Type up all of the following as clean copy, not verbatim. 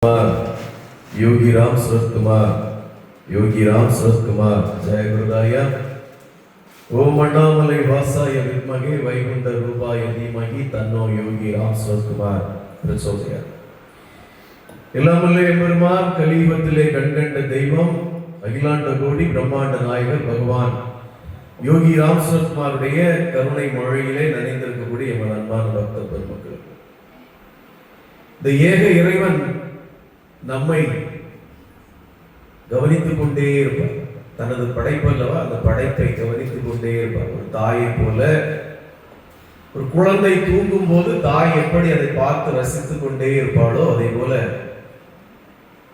योगी राम सूरत कुमार जय गुरुदाया ओम अण्णामलै वासाय विद्महे वैकुंठ रूपाय धीमहि तन्नो योगी राम सूरत कुमार प्रचोदयात् எல்லாமல்ல எம்பெருமான் கலியுகத்திலே கண்கண்ட தெய்வம் அகிலாண்ட கோடி பிரம்மாண்ட நாயகர் பகவான் யோகி ராம் சூரத் குமாருடைய கருணை மழையிலே நனைந்திருக்கக்கூடிய எமது அன்பான பக்த பெருமக்கள், இந்த ஏக இறைவன் நம்மை கவனித்துக் கொண்டே இருப்பார். தனது படைப்பல்லவா, அந்த படைப்பை கவனித்துக் கொண்டே இருப்பார். ஒரு தாயை போல ஒரு குழந்தை தூங்கும் போது தாய் எப்படி அதை பார்த்து ரசித்துக் கொண்டே இருப்பாளோ, அதே போல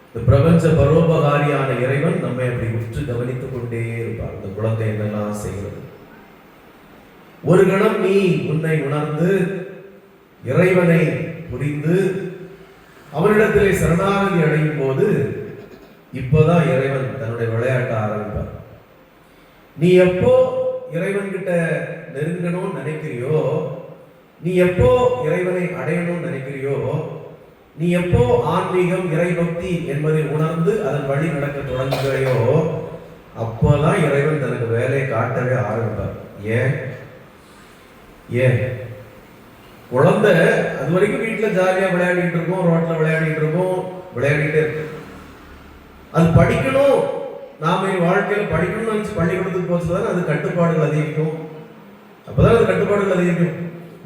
இந்த பிரபஞ்ச பரோபகாரியான இறைவன் நம்மை அப்படி உற்று கவனித்துக் கொண்டே இருப்பார். இந்த குழந்தை என்னெல்லாம் செய்கிறது. ஒரு கணம் நீ உன்னை உணர்ந்து இறைவனை புரிந்து அவரிடத்திலே சரணாகதி அடையும் போது இப்போதான் இறைவன் தன்னுடைய விளையாட்ட ஆரம்பிப்பார். நீ எப்போ இறைவன் கிட்ட நெருங்கணும்னு நினைக்கிறியோ, நீ எப்போ இறைவனை அடையணும்னு நினைக்கிறியோ, நீ எப்போ ஆன்மீகம் இறைபக்தி என்பதை உணர்ந்து அதன் வழி நடக்க தொடங்குகையோ, அப்போதான் இறைவன் தனக்கு வேலையை காட்டவே ஆரம்பிப்பார். ஏன் குழந்தை அது வரைக்கும் வீட்டுல ஜாலியா விளையாடிட்டு இருக்கோம், ரோட்ல விளையாடிட்டு இருக்கோம், விளையாடிட்டே இருக்கும். அது படிக்கணும், நாம வாழ்க்கையில படிக்கணும்னு நினைச்சு பள்ளிக்கூடத்துக்கு போச்சுதான் அது கட்டுப்பாடுகள் அதிகரிக்கும். அப்பதான் அது கட்டுப்பாடுகள் அதிகரிக்கும்.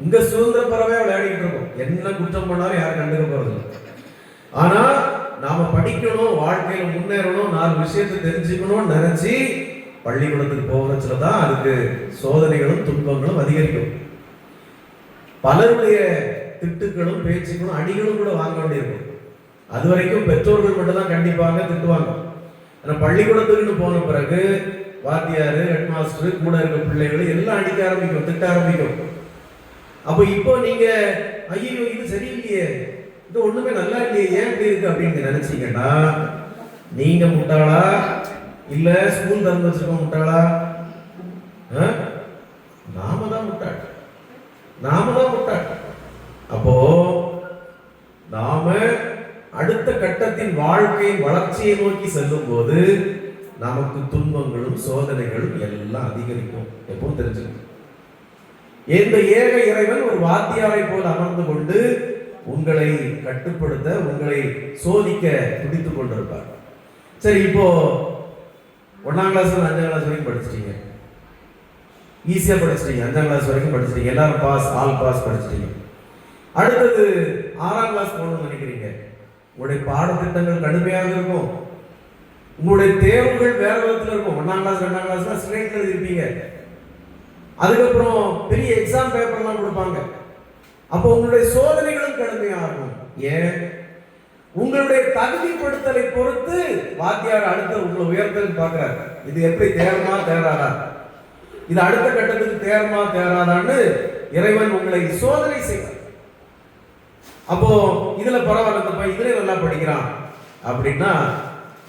இங்க சுதந்திர பறவை விளையாடிட்டு இருக்கோம், என்ன குற்றம் பண்ணாலும் யாரும் கண்டுக்க போறது இல்லை. ஆனா நாம படிக்கணும், வாழ்க்கையில முன்னேறணும், 4 விஷயத்தை தெரிஞ்சுக்கணும்னு நினைச்சு பள்ளிக்கூடத்துக்கு போகிறச்சுலதான் அதுக்கு சோதனைகளும் துன்பங்களும் அதிகரிக்கும். பலருடைய திட்டுகளும் பேச்சுக்களும் அடிகளும் கூட வாங்க வேண்டியிருக்கும். அது வரைக்கும் பெற்றோர்கள் மட்டும் தான் கண்டிப்பாங்க, திட்டுவாங்க. ஆனா பள்ளிக்கூடத்துக்குன்னு போன பிறகு வாத்தியாரு, ஹெட் மாஸ்டர், கூட இருக்க பிள்ளைகள் எல்லாம் அடிக்க ஆரம்பிக்கும், திட்ட ஆரம்பிக்கும். அப்ப இப்போ நீங்க ஐயோ இது சரியில்லையே, இது ஒண்ணுமே நல்லா இல்லையே, ஏன் இப்படி இருக்கு அப்படின்னு நினைச்சீங்கன்னா நீங்க முட்டாளா இல்ல ஸ்கூல் திறந்து வச்சிருக்க முட்டாளா? நாம தான் முட்டாள். அப்போ நாம அடுத்த கட்டத்தின் வாழ்க்கையின் வளர்ச்சியை நோக்கி செல்லும் போது நமக்கு துன்பங்களும் சோதனைகளும் எல்லாம் அதிகரிக்கும். எப்பவும் தெரிஞ்சுக்கணும், இந்த ஏக இறைவன் ஒரு வாத்தியாரை போல அமர்ந்து கொண்டு உங்களை கட்டுப்படுத்த, உங்களை சோதிக்க துடித்துக் கொண்டிருப்பார். சரி, இப்போ 1ஆம் கிளாஸ் 5ஆம் கிளாஸ் வரைக்கும் படிச்சிட்டீங்க, ஈஸியா படிச்சிட்டீங்க. 5ஆம் கிளாஸ் வரைக்கும் படிச்சிட்டீங்க, எல்லாரும் பாஸ், ஆல் பாஸ் படிச்சிட்டீங்க. அடுத்தது 6ஆம் கிளாஸ் போகணும்னு நினைக்கிறீங்க. உங்களுடைய பாடத்திட்டங்கள் கடுமையாக இருக்கும், உங்களுடைய தேர்வுகள் வேற விதத்துல இருக்கும். 1ஆம் கிளாஸ் 2ஆம் கிளாஸ் ஸ்ட்ரெயிட் எழுதிருப்பீங்க. அதுக்கப்புறம் பெரிய எக்ஸாம் பேப்பர்லாம் கொடுப்பாங்க. அப்போ உங்களுடைய சோதனைகளும் கடுமையாகும். ஏன்? உங்களுடைய தகுதிப்படுத்தலை பொறுத்து வாத்தியார் அடுத்த உங்களை உயர்த்தல் பார்க்கிறார். இது எப்படி தேர்மா தேராதா, இது அடுத்த கட்டத்துக்கு தேர்மா தேராதான்னு இறைவன் உங்களை சோதனை செய்வார். அப்போ இதுல பரவாயில்ல, இதுல நல்லா படிக்கிறான் அப்படின்னா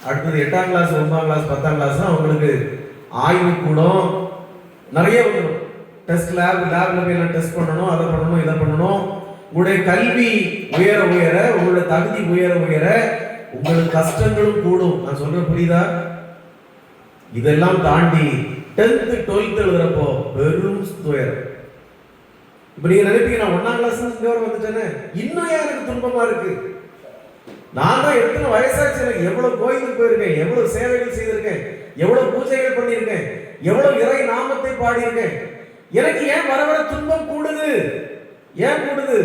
அடுத்தது 8ஆம் கிளாஸ் 9ஆம் கிளாஸ் 10ஆம் கிளாஸ் உங்களுக்கு ஆய்வு கூடம் நிறைய வந்துடும். டெஸ்ட் லேப்ல போய் டெஸ்ட் பண்ணணும், அதை பண்ணணும், இதை பண்ணணும். உங்களுடைய கல்வி உயர உயர, உங்களுடைய தகுதி உயர உயர உங்களுக்கு கஷ்டங்களும் கூடும். நான் சொல்றேன், புரியுதா? இதெல்லாம் தாண்டி 10th 12th எழுதுறப்போ வெறும் துயரம். இப்ப நீங்க நினைப்பீங்க, நான் 1ஆம் கிளாஸ் இங்க வர வந்துட்டேன்னு, இன்னும் எனக்கு துன்பமா இருக்கு. நான் தான் எத்தனை வயசாச்சு, எனக்கு எவ்வளவு கோயிலுக்கு போயிருக்கேன், எவ்வளவு சேவைகள் செய்திருக்கேன், எவ்வளவு பூஜைகள் பண்ணியிருக்கேன், எவ்வளவு இறை நாமத்தை பாடியிருக்கேன், எனக்கு ஏன் வர வர துன்பம் கூடுது? ஏன் கூடுது?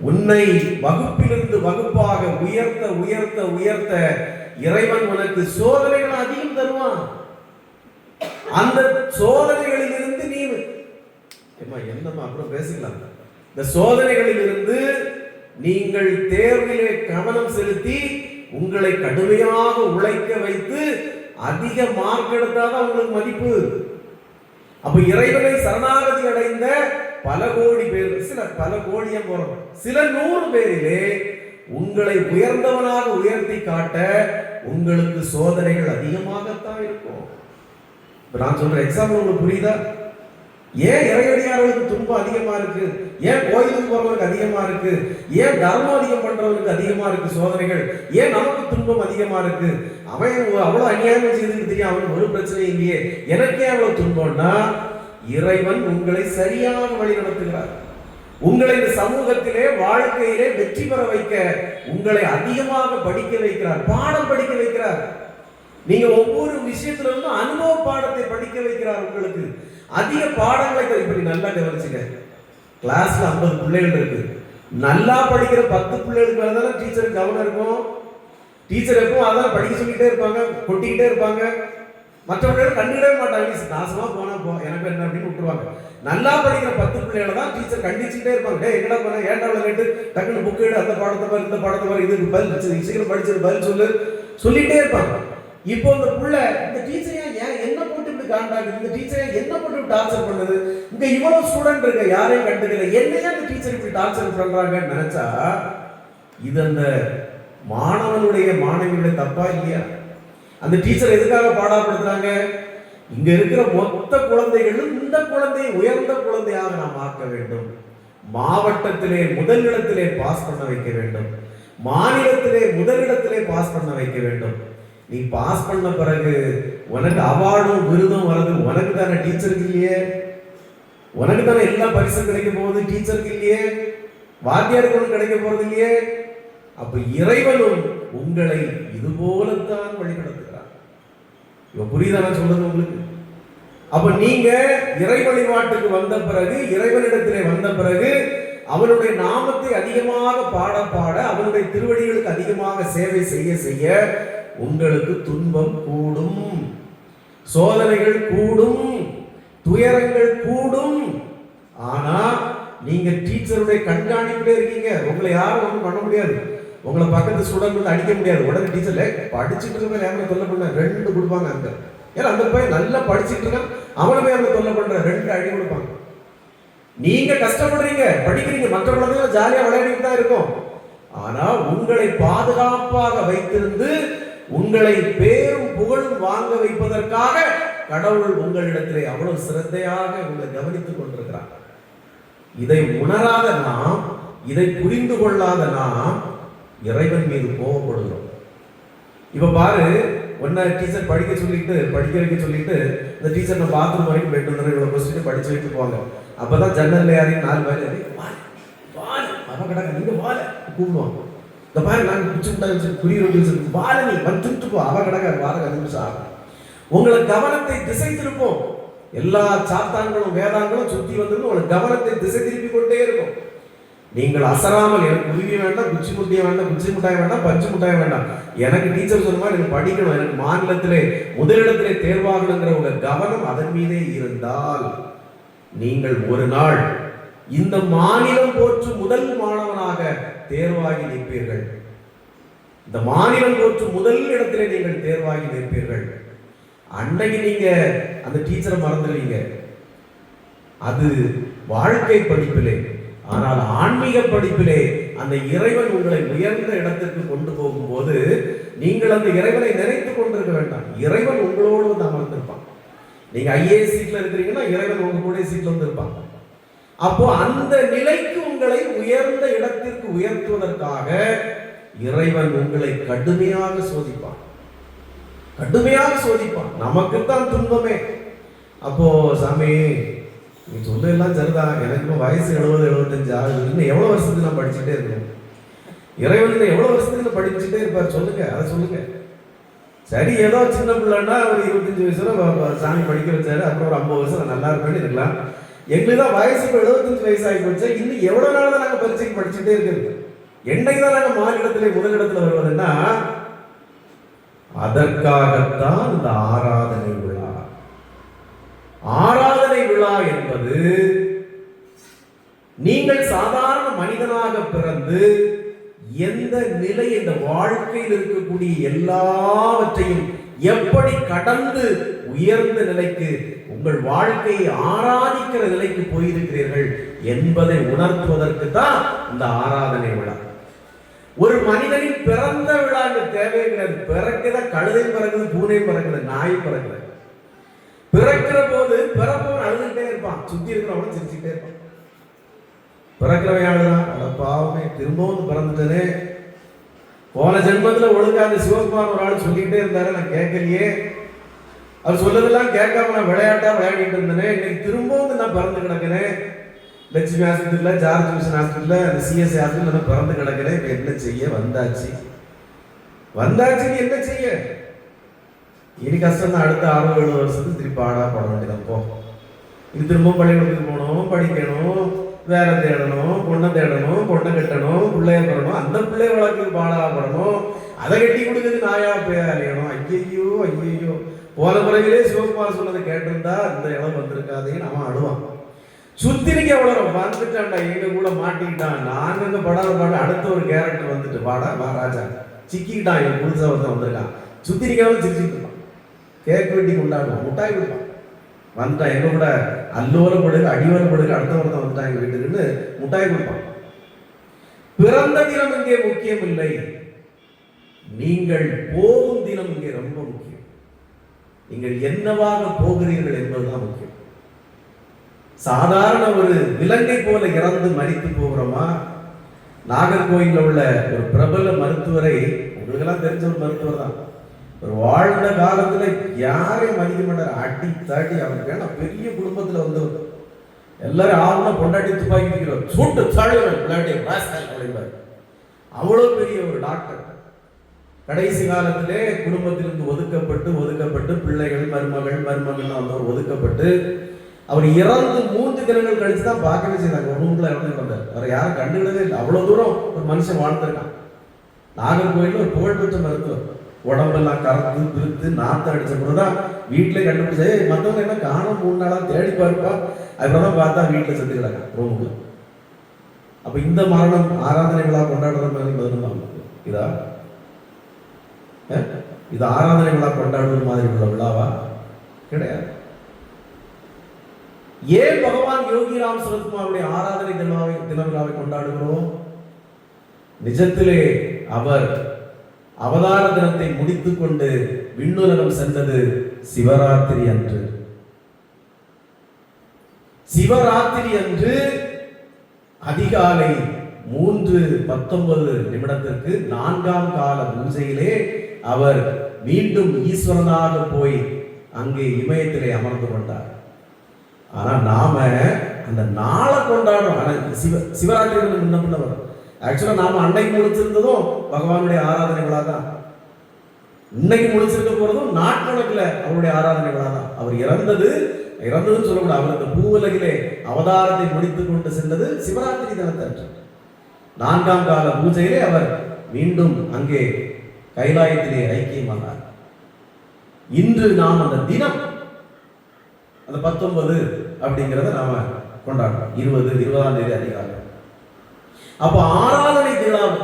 உன்னை வகுப்பிலிருந்து வகுப்பாக உயர்த்த உயர்த்த உயர்த்த இறைவன் உனக்கு சோதனைகள் அதிகம் தருவான். அந்த சோதனைகளில் இருந்து நீ என்னமா அப்புறம் பேசிக்கலாம். இந்த சோதனைகளில் இருந்து நீங்கள் தேர்விலே கவனம் செலுத்தி உங்களை கடுமையாக உழைக்க வைத்து அதிக மார்க் எடுத்தாதான் உங்களுக்கு மதிப்பு. அப்ப இறைவனை சரணாகதி அடைந்த பல கோடி பேர், பல கோடியே போறோம், சில 100 பேரிலே உங்களை உயர்ந்தவனாக உயர்த்தி காட்ட உங்களுக்கு சோதனைகள் அதிகமாகத்தான் இருக்கும். நான் சொல்ற எக்ஸாம்பிள் உங்களுக்கு புரியுதா? ஏன் இறையடியார்களுக்கு துன்பம் அதிகமா இருக்கு? ஏன் கோயிலுக்கு போறவங்களுக்கு அதிகமா இருக்கு? ஏன் தர்மம் அதிகம் பண்றவங்களுக்கு அதிகமா இருக்கு சோதனைகள்? ஏன் நமக்கு துன்பம் அதிகமா இருக்கு? அவன் அவ்வளவு அநியாயம் செய்துன்னு தெரியும், அவனுக்கு ஒரு பிரச்சனை இல்லையே, எனக்கே அவ்வளவு துன்பம்னா இறைவன் உங்களை சரியாக வழி நடத்துகிறார். உங்களை இந்த சமூகத்திலே வாழ்க்கையிலே வெற்றி பெற வைக்க உங்களை அதிகமாக படிக்க வைக்கிறார், பாடம் படிக்க வைக்கிறார். நீங்க ஒவ்வொரு விஷயத்துல இருந்து அனுபவ பாடத்தை படிக்க வைக்கிறார். உங்களுக்கு அதிக பாடங்களை இப்படி நல்லா கவனிச்சுங்க. கிளாஸ்ல 50 பிள்ளைகள் இருக்கு, நல்லா படிக்கிற 10 பிள்ளைகளுக்கு மேலதானே டீச்சருக்கு கவனம் இருக்கும். டீச்சர் எப்பவும் அதான் படிக்க சொல்லிட்டே இருப்பாங்க, கொட்டிக்கிட்டே இருப்பாங்க. மற்றவர்கள் கண்டுக்கிடவே மாட்டாங்க, நாசமா போனா போ எனக்கு என்ன அப்படின்னு விட்டுருவாங்க. நல்லா படிக்கிற 10 பிள்ளைகளை தான் டீச்சர் கண்டிச்சுட்டே இருப்பாங்க. டே எங்கடா போன, ஏன்டா கேட்டு டக்குன்னு புக் எடு, அந்த பாடத்தை பாரு, இந்த பாடத்தை பாரு, இதுக்கு பதில் சீக்கிரம் படிச்சு பதில் சொல்லிட்டே இருப்பாங்க. இப்போ இந்த புள்ள இந்த டீச்சர் ஏன் என்ன போட்டு இப்படி காண்டாக்குது, இந்த டீச்சர் என்ன போட்டு டார்ச்சர் பண்ணுது, இங்க இவ்வளவு ஸ்டூடெண்ட் இருக்க யாரையும் கண்டுக்கல, என்னையா இந்த டீச்சர் இப்படி டார்ச்சர் பண்றாங்கன்னு நினைச்சா இது அந்த மாணவியுடைய தப்பா இல்லையா? அந்த டீச்சர் எதுக்காக பாடப்படுத்துறாங்க? இங்க இருக்கிற மொத்த குழந்தைகளும் இந்த குழந்தையை உயர்ந்த குழந்தையாக நாம் ஆக்க வேண்டும், மாவட்டத்திலே முதலிடத்திலே பாஸ் பண்ண வைக்க வேண்டும், மாநிலத்திலே முதலிடத்திலே பாஸ் பண்ண வைக்க வேண்டும். நீ பாஸ் பண்ண பிறகு உனக்கு அவார்டும் விருதும் வருது, உனக்கு தானே, டீச்சருக்கு இல்லையே. உனக்கு தானே எல்லா பரிசும் கிடைக்க போகுது, டீச்சருக்கு இல்லையே. வாத்தியாருக்கு ஒன்று கிடைக்க போறது இல்லையே. அப்ப இறைவனும் உங்களை இது போலத்தான் வழி நடத்துகிறார். இப்ப புரியுதா நான் சொல்றது உங்களுக்கு? அப்ப நீங்க இறை வழிபாட்டுக்கு வந்த பிறகு, இறைவனிடத்திலே வந்த பிறகு, அவனுடைய நாமத்தை அதிகமாக பாட பாட, அவனுடைய திருவடிகளுக்கு அதிகமாக சேவை செய்ய செய்ய உங்களுக்கு துன்பம் கூடும், சோதனைகள் கூடும், துயரங்கள் கூடும். ஆனா நீங்க டீச்சருடைய கண்காணிப்பிலே இருக்கீங்க, உங்களை யாரும் ஒன்றும் பண்ண முடியாது. உங்களை பக்கத்து ஸ்டூடெண்ட் வந்து அடிக்க முடியாது. உடனே டீச்சர்ல படிச்சுட்டு இருக்க ஏன் தொல்லை பண்ண 2 கொடுப்பாங்க அங்க. ஏன்னா அந்த பையன் நல்லா படிச்சுட்டு இருக்கான், அவனை போய் அவங்க தொல்லை பண்ற 2 அடி கொடுப்பாங்க. நீங்க கஷ்டப்படுறீங்க, படிக்கிறீங்க, மற்ற குழந்தைங்க ஜாலியா விளையாடிட்டு தான் இருக்கும். ஆனா உங்களை பாதுகாப்பாக வைத்திருந்து உங்களை பேரும் புகழும் வாங்க வைப்பதற்காக கடவுள் உங்களிடத்திலே அவ்வளவு சிரத்தையாக உங்களை கவனித்துக் கொண்டிருக்கிறார். இதை உணராத நாம், இதை புரிந்து கொள்ளாத நாம் இறைவன் மீது கோபப்படுகிறோம். இப்ப பாரு, ஒன்ன டீச்சர் படிக்க வைக்க சொல்லிட்டு இந்த டீச்சர் நம்ம பாத்ரூம் வரைக்கும் போயிட்டு வந்து இவ்வளவு கொஸ்டின் படிச்சு வைத்து போவாங்க. அப்பதான் ஜன்னல்ல யாரையும் 4 பேர் அவ கிடக்க நீங்க வாழ கூப்பிடுவாங்க. இந்த பாரு நாங்க பிடிச்சு குறி வாழ நீ வந்துட்டு போ, அவ கிடக்க வார 5 நிமிஷம் ஆகும். உங்களை கவனத்தை திசை திருப்போம். எல்லா சாத்தான்களும் வேதாங்களும் சுத்தி வந்து உங்களை கவனத்தை திசை திருப்பி கொண்டே இருக்கும். நீங்கள் அசராமல், எனக்கு குருவி வேண்டாம், குச்சி முட்டிய வேண்டாம், குச்சி முட்டாய் வேண்டாம், பஞ்சு முட்டாய் வேண்டாம், எனக்கு டீச்சர் சொன்ன மாதிரி எனக்கு படிக்கணும், எனக்கு மாநிலத்திலே முதலிடத்திலே தேர்வாகணுங்கிற உங்க கவனம் அதன் மீதே இருந்தால் நீங்கள் ஒரு நாள் இந்த மாநிலம் போற்று முதல் மாணவனாக தேர்வாகி நிற்பீர்கள். இந்த மாநிலம் போற்று முதல் இடத்திலே நீங்கள் தேர்வாகி நிற்பீர்கள். அன்னைக்கு நீங்க அந்த டீச்சரை மறந்துடுவீங்க. அது வாழ்க்கை படிப்பிலே. ஆனால் ஆன்மீக படிப்பிலே அந்த இறைவன் உங்களை உயர்ந்த இடத்திற்கு கொண்டு போகும்போது நீங்கள் அந்த இறைவனை நினைத்துக் கொண்டிருக்க வேண்டாம். இறைவன் உங்களோடு வந்து அமர்ந்திருப்பான். நீங்க ஐஏஎஸ் சீட்ல இருக்கிறீங்கன்னா இறைவன் உங்க கூட சீட்ல வந்து இருப்பாங்க. அப்போ அந்த நிலைக்கு உங்களை உயர்ந்த இடத்திற்கு உயர்த்துவதற்காக இறைவன் உங்களை கடுமையாக சோதிப்பான், கடுமையாக சோதிப்பான். நமக்குத்தான் துன்பமே. அப்போ சாமி நீ சொல்ல எல்லாம் சரிதான், எனக்கு வயசு 70-75 ஆகுது, இன்னும் எவ்வளவு வருஷத்துக்கு நான் படிச்சுட்டே இருக்கணும், இறைவன் எவ்வளவு வருஷத்துக்கு படிச்சுட்டே இருப்பார் சொல்லுங்க, அதை சொல்லுங்க. சரி, ஏதோ சின்ன பிள்ளைன்னா ஒரு 25 வயசுல சாமி படிக்க வச்சாரு, அப்புறம் ஒரு 50 வருஷம் நான் நல்லா இருப்பேன்னு இருக்கலாம். எங்களுக்கு தான் வயசு இப்போ 75 வயசு ஆகி போச்சு. இன்னும் எவ்வளவு நாள் தான் நாங்க பரீட்சைக்கு படிச்சுட்டே இருக்கிறது? என்னைக்கு தான் நாங்க மாநிலத்திலே முதலிடத்துல வருவதுன்னா அதற்காகத்தான் இந்த ஆராதனை விழா. ஆராதனை விழா என்பது நீங்கள் சாதாரண மனிதனாக பிறந்து எந்த நிலை, இந்த வாழ்க்கையில் இருக்கக்கூடிய எல்லாவற்றையும் எப்படி கடந்து உயர்ந்த நிலைக்கு, உங்கள் வாழ்க்கையை ஆராதிக்கிற நிலைக்கு போயிருக்கிறீர்கள் என்பதை உணர்த்துவதற்கு தான் இந்த ஆராதனை விழா. ஒரு மனிதனின் பிறந்த விழா தேவையே கிடையாது. பிறக்குத கழுதை பிறகுது, பூனை பிறகுது, நாய் பிறகுது. பிறக்கிற போது பிறப்பவன் அழுதுகிட்டே இருப்பான். சுத்தி இருக்கிறவங்களும் சிரிச்சுக்கிட்டே இருப்பான். பிறக்கிறவையாளுதான், அட பாவமே திரும்பவும் பிறந்துட்டனே, போன ஜென்மத்துல ஒழுங்கா அந்த சிவகுமார் ஒரு ஆள் சொல்லிக்கிட்டே இருந்தாரு, நான் கேட்கலையே, அவர் சொல்லதெல்லாம் கேட்காம நான் விளையாட்டா விளையாடிட்டு இருந்தேனே, இன்னைக்கு திரும்பவும் நான் பிறந்து கிடக்கிறேன், லட்சுமி ஹாஸ்பிட்டல்ல, ஜார்ஜ் மிஷன் ஹாஸ்பிட்டல்ல, அந்த சிஎஸ்ஐ ஹாஸ்பிட்டல் நான் பிறந்து கிடக்கிறேன், இப்ப என்ன செய்ய, வந்தாச்சு நீ என்ன செய்ய, இனி கஷ்டம் தான், அடுத்த 60-70 வருஷத்துக்கு திருப்பி பாடா போட வேண்டியதான். போ, இது திரும்ப பள்ளிக்கூடத்துக்கு போகணும், படிக்கணும், வேலை தேடணும், பொண்ணை தேடணும், பொண்ணை கட்டணும், பிள்ளைய பெறணும், அந்த பிள்ளை வழக்கு பாடாப்படணும், அதை கட்டி கொடுக்குறது நாயா போய் அலையணும். ஐயோ போன பிறகுலே சிவகுமார் சொன்னதை கேட்டிருந்தா இந்த இடம் வந்திருக்காதேன்னு அவன் அழுவான். சுத்தினிக்கு அவ்வளோ வந்துட்டான்டா, எங்க கூட மாட்டிக்கிட்டான், நாங்க இந்த படாத பாட அடுத்த ஒரு கேரக்டர் வந்துட்டு பாடா வா ராஜா சிக்கிக்கிட்டான், என் புதுசா ஒருத்தன் வந்திருக்கான், சுத்தினிக்காவும் சிரிச்சுட்டு இருப்பான், கேக் வெட்டி கொண்டாடுவான், முட்டாய் கொடுப்பான், வந்துட்டான் எங்க கூட அல்லோர படுக அடிவர படுக அடுத்த ஒருத்தன் வந்துட்டான் எங்க வீட்டுக்குன்னு முட்டாய் கொடுப்பான். பிறந்த தினம் இங்கே முக்கியம் இல்லை, நீங்கள் போகும் தினம் இங்கே ரொம்ப முக்கியம். நீங்கள் என்னவாக போகிறீர்கள் என்பதுதான் முக்கியம். சாதாரண ஒரு விலங்கை போல இறந்து மரித்து போகிறோமா? நாகர்கோயிலில் உள்ள ஒரு பிரபல மருத்துவரை, உங்களுக்கெல்லாம் தெரிஞ்ச ஒரு மருத்துவர் தான், ஒரு வாழ்ந்த காலத்துல யாரையும் மதிக்க மாட்டார், அடி தாட்டி, அவருக்கு வேணா பெரிய குடும்பத்துல வந்தவர், எல்லாரும் ஆகுனா பொண்டாட்டி துப்பாக்கி இருக்கிறவர், சூட்டு தாழ்வார் விளையாட்டி அவ்வளவு பெரிய ஒரு டாக்டர். கடைசி காலத்திலே குடும்பத்திலிருந்து ஒதுக்கப்பட்டு பிள்ளைகள் மருமகன் வந்தவர் ஒதுக்கப்பட்டு அவர் இறந்து 3 தினங்கள் கழிச்சு தான் பார்க்கவே செய்தாங்க. ஒரு ரூம்ல இறந்து வந்தார், அவர் யாரும் கண்டுகிடவே இல்லை. அவ்வளவு தூரம் ஒரு மனுஷன் வாழ்ந்திருக்கான். நாகர்கோயில ஒரு புகழ்பெற்ற மருத்துவர், உடம்பெல்லாம் கறந்து பிரித்து நாத்த அடிச்ச போதுதான் வீட்டிலே கண்டுபிடிச்சே, மற்றவங்க என்ன காணும் 3 நாளா தேடி பார்ப்பா, அதுக்கப்புறம் பார்த்தா வீட்டில் செத்து கிடக்கான் ரூமுக்குள்ள. அப்ப இந்த மரணம் ஆராதனை விழா கொண்டாடுற மாதிரி இதா இது ஆராதனை விழா கொண்டாடுவது மாதிரி உள்ள விழாவா? கிடையாது. ஏன் பகவான் யோகிராம் சரத்குமாருடைய ஆராதனை தின விழாவை கொண்டாடுகிறோம்? நிஜத்திலே அவர் அவதார தினத்தை முடித்துக் கொண்டு விண்ணுலகம் சென்றது சிவராத்திரி அன்று. சிவராத்திரி அன்று அதிகாலை 3:19 4ஆம் கால பூஜையிலே அவர் மீண்டும் ஈஸ்வரனாக போய் அங்கே இமயத்திலே அமர்ந்து கொண்டார். ஆனா நாம அந்த நாளை கொண்டாடுறோம். ஆனா சிவராத்திரி முன்ன வரும். ஆக்சுவலா நாம அன்னைக்கு முடிச்சிருந்ததும் பகவானுடைய ஆராதனை விழா தான். இன்னைக்கு முடிச்சிருக்க போறதும் நாட்கணக்கில் அவருடைய ஆராதனை விழா தான். அவர் இறந்ததுன்னு சொல்லக்கூடாது. அவர் இந்த பூவுலகிலே அவதாரத்தை முடித்துக் கொண்டு சென்றது சிவராத்திரி தினத்தன்று. 4ஆம் கால பூஜையிலே அவர் மீண்டும் அங்கே கைலாயத்திலே ஐக்கியமானார். இன்று நாம் அந்த தினம், அந்த 19 அப்படிங்கிறத நாம கொண்டாடுறோம். 20ஆம் தேதி அதிகாலை. அப்ப ஆராதனை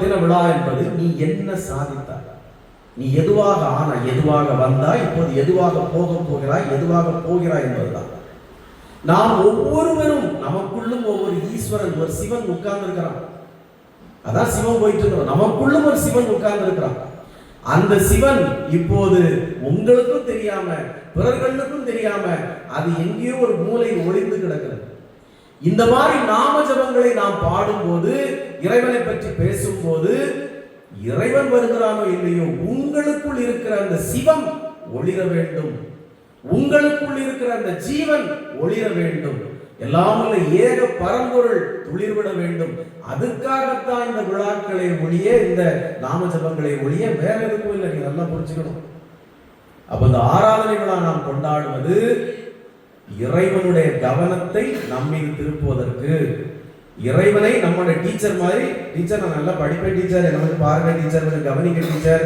தின விழா என்பது நீ என்ன சாதித்தாய், நீ எதுவாக ஆனாய், எதுவாக வந்தாய், இப்போது எதுவாக போகிறாய், எதுவாக போகிறாய் என்பதுதான். நாம் ஒவ்வொருவரும் நமக்குள்ளும் ஒவ்வொரு ஈஸ்வரன், ஒரு சிவன் உட்கார்ந்து இருக்கிறான். அதான் சிவன் போயிட்டு இருக்கிறோம். நமக்குள்ளும் ஒரு சிவன் உட்கார்ந்து இருக்கிறான். அந்த சிவன் இப்போது உங்களுக்கும் தெரியாம பிறர்களுக்கும் தெரியாம அது எங்கேயோ ஒரு மூலையில் ஒளிந்து கிடக்கிறது. இந்த மாதிரி நாம ஜபங்களை நாம் பாடும்போது, இறைவனை பற்றி பேசும்போது, இறைவன் வருகிறானோ இல்லையோ, உங்களுக்குள் இருக்கிற அந்த சிவம் ஒளிர வேண்டும், உங்களுக்குள் இருக்கிற அந்த ஜீவன் ஒளிர வேண்டும், எல்லாமல்ல ஏக பரம்பொருள் துளிர்விட வேண்டும். அதுக்காகத்தான் இந்த விழாக்களை ஒழிய, இந்த நாம ஜபங்களை ஒழிய வேற எதுக்கும் இல்லை. நீங்க நல்லா புரிஞ்சுக்கணும். அப்ப இந்த ஆராதனை விழா நாம் கொண்டாடுவது இறைவனுடைய கவனத்தை நம்மீது திருப்புவதற்கு, இறைவனை நம்மளோட டீச்சர் மாதிரி, டீச்சர் நான் நல்லா படிப்பேன் டீச்சர், எனக்கு பாருங்க டீச்சர், கொஞ்சம் கவனிக்க டீச்சர்,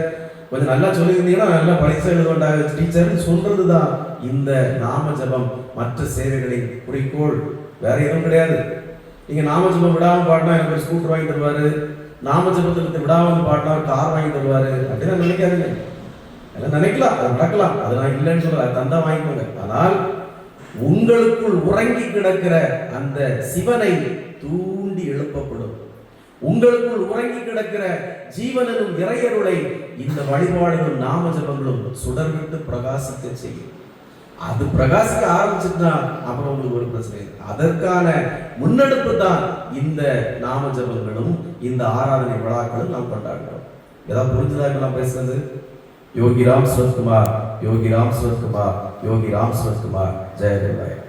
கொஞ்சம் நல்லா சொல்லியிருந்தீங்கன்னா நல்லா பரிசு எழுதுவா டீச்சர் சொல்றதுதான் இந்த நாம ஜபம். மற்ற சேவைகளின் குறிக்கோள் வேற எதுவும் கிடையாது. நீங்க நாம ஜபம் விடாம பாடினா எனக்கு ஒரு ஸ்கூட்டர் வாங்கி தருவாரு, நாம ஜபத்தை விடாமல் பாடினா கார் வாங்கி தருவாரு அப்படின்னு நினைக்காதுங்க. எல்லாம் நினைக்கலாம், அது நடக்கலாம், அது நான் இல்லைன்னு சொல்ல, தந்தா வாங்கிக்கோங்க. ஆனால் உங்களுக்குள் உறங்கி கிடக்கிற அந்த சிவனை தூண்டி எழுப்பப்படும். உங்களுக்குள் உறங்கி கிடக்கிற ஜீவனும் இறையருளை இந்த வழிபாடுகளும் நாம ஜபங்களும் சுடர்விட்டு பிரகாசிக்க செய்யும். அது பிரகாசிக்க ஆரம்பிச்சுட்டா அப்புறம் உங்களுக்கு ஒரு பிரச்சனை இல்லை. அதற்கான முன்னெடுப்பு தான் இந்த நாம ஜபங்களும் இந்த ஆராதனை விழாக்களும் நாம் கொண்டாடுறோம். ஏதாவது புரிஞ்சுதான் நான் பேசுறது? யோகி ராம் சுரத்குமார், யோகி ராம் சுரத்குமார், யோகி ராம் சுரத்குமார். ஜெய குருவாயூர்.